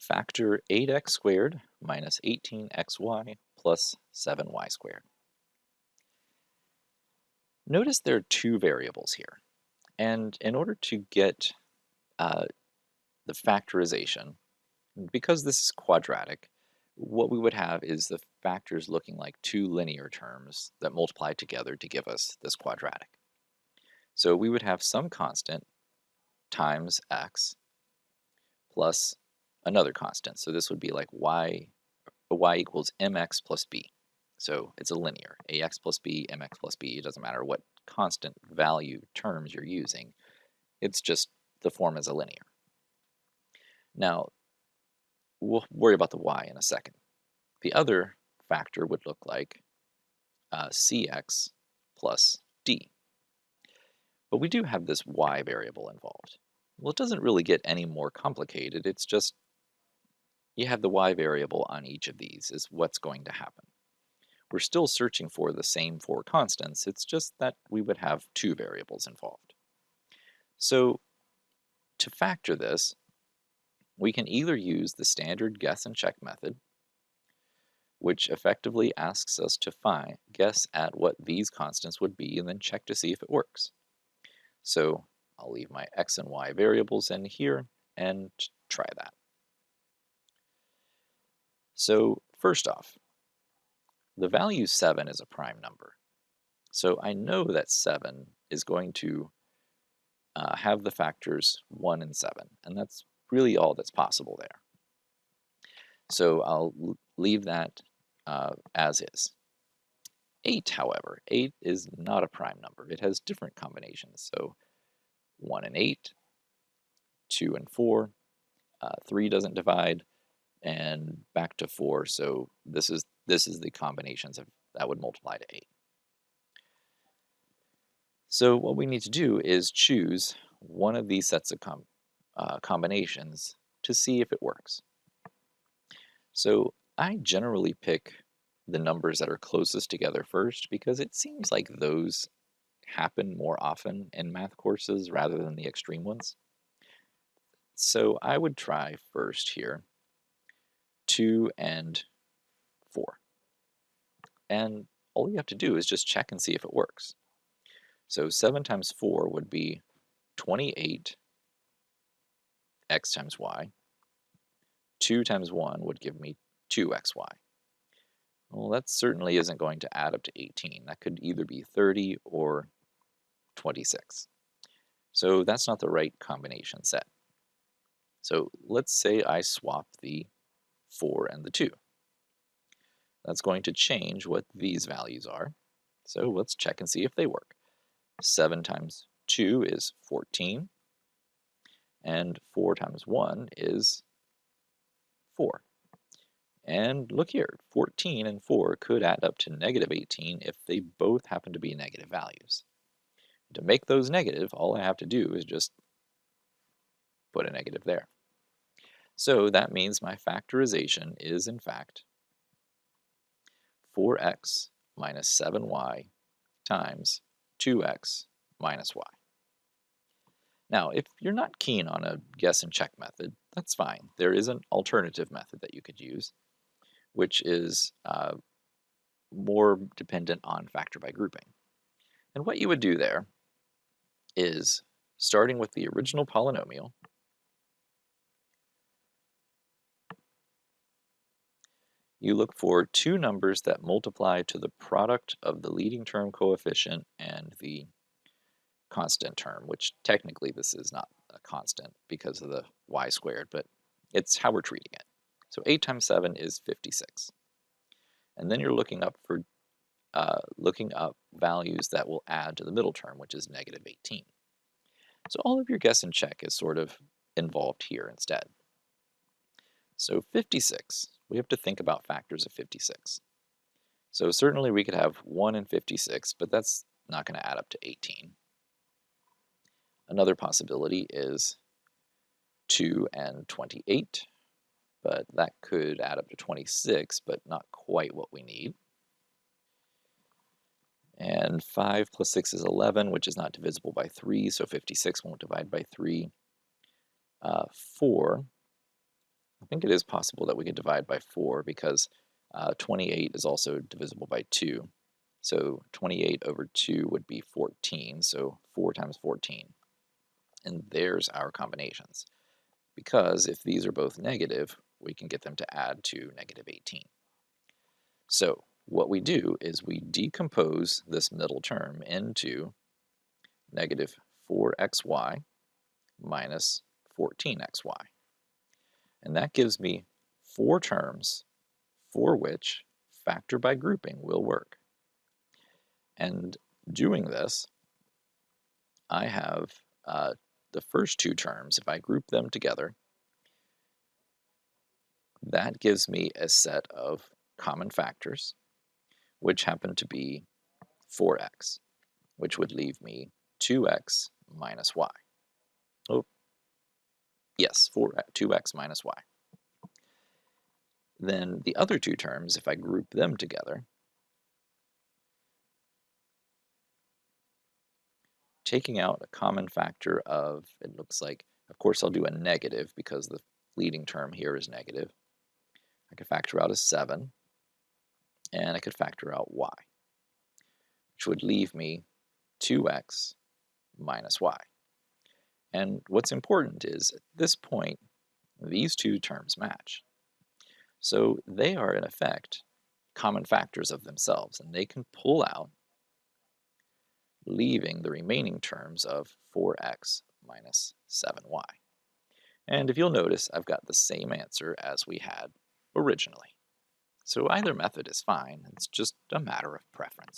Factor 8x squared minus 18xy plus 7y squared. Notice there are two variables here, and in order to get the factorization, because this is quadratic, what we would have is the factors looking like two linear terms that multiply together to give us this quadratic. So we would have some constant times x plus another constant. So this would be like y equals mx plus b. So it's a linear, ax plus b, mx plus b. It doesn't matter what constant value terms you're using. It's just the form as a linear. Now, we'll worry about the y in a second. The other factor would look like cx plus d. But we do have this y variable involved. Well, it doesn't really get any more complicated. It's just you have the y variable on each of these is what's going to happen. We're still searching for the same four constants. It's just that we would have two variables involved. So to factor this, we can either use the standard guess and check method, which effectively asks us to guess at what these constants would be and then check to see if it works. So I'll leave my x and y variables in here and try that. So first off, the value 7 is a prime number. So I know that 7 is going to have the factors 1 and 7, and that's really all that's possible there. So I'll leave that as is. 8, however, 8 is not a prime number. It has different combinations. So 1 and 8, 2 and 4, 3 doesn't divide, and back to 4. So this is the combinations that would multiply to 8. So what we need to do is choose one of these sets of combinations to see if it works. So I generally pick the numbers that are closest together first because it seems like those happen more often in math courses rather than the extreme ones. So I would try first here 2 and 4. And all you have to do is just check and see if it works. So 7 times 4 would be 28 x times y. 2 times 1 would give me 2xy. Well, that certainly isn't going to add up to 18. That could either be 30 or 26. So that's not the right combination set. So let's say I swap the 4 and the 2. That's going to change what these values are. So let's check and see if they work. 7 times 2 is 14, and 4 times 1 is 4. And look here, 14 and 4 could add up to negative 18 if they both happen to be negative values. To make those negative, all I have to do is just put a negative there. So that means my factorization is, in fact, 4x minus 7y times 2x minus y. Now, if you're not keen on a guess and check method, that's fine. There is an alternative method that you could use, which is more dependent on factor by grouping. And what you would do there is, starting with the original polynomial, you look for two numbers that multiply to the product of the leading term coefficient and the constant term, which technically this is not a constant because of the y squared, but it's how we're treating it. So 8 times 7 is 56. And then you're looking up values that will add to the middle term, which is negative 18. So all of your guess and check is sort of involved here instead. So 56, we have to think about factors of 56. So certainly we could have 1 and 56, but that's not going to add up to 18. Another possibility is 2 and 28, but that could add up to 26, but not quite what we need. And 5 plus 6 is 11, which is not divisible by 3, so 56 won't divide by 3. 4, I think it is possible that we could divide by 4 because 28 is also divisible by 2. So 28 over 2 would be 14, so 4 times 14. And there's our combinations. Because if these are both negative, we can get them to add to negative 18. So what we do is we decompose this middle term into negative 4xy minus 14xy. And that gives me 4 terms for which factor by grouping will work. And doing this, I have the first 2 terms, if I group them together, that gives me a set of common factors, which happen to be 4x, which would leave me 2x minus y. Oh, yes, 2x minus y. Then the other 2 terms, if I group them together, taking out a common factor of, it looks like, of course I'll do a negative because the leading term here is negative. I could factor out a 7, and I could factor out y, which would leave me 2x minus y. And what's important is, at this point, these 2 terms match. So they are, in effect, common factors of themselves, and they can pull out, leaving the remaining terms of 4x minus 7y. And if you'll notice, I've got the same answer as we had originally. So either method is fine, it's just a matter of preference.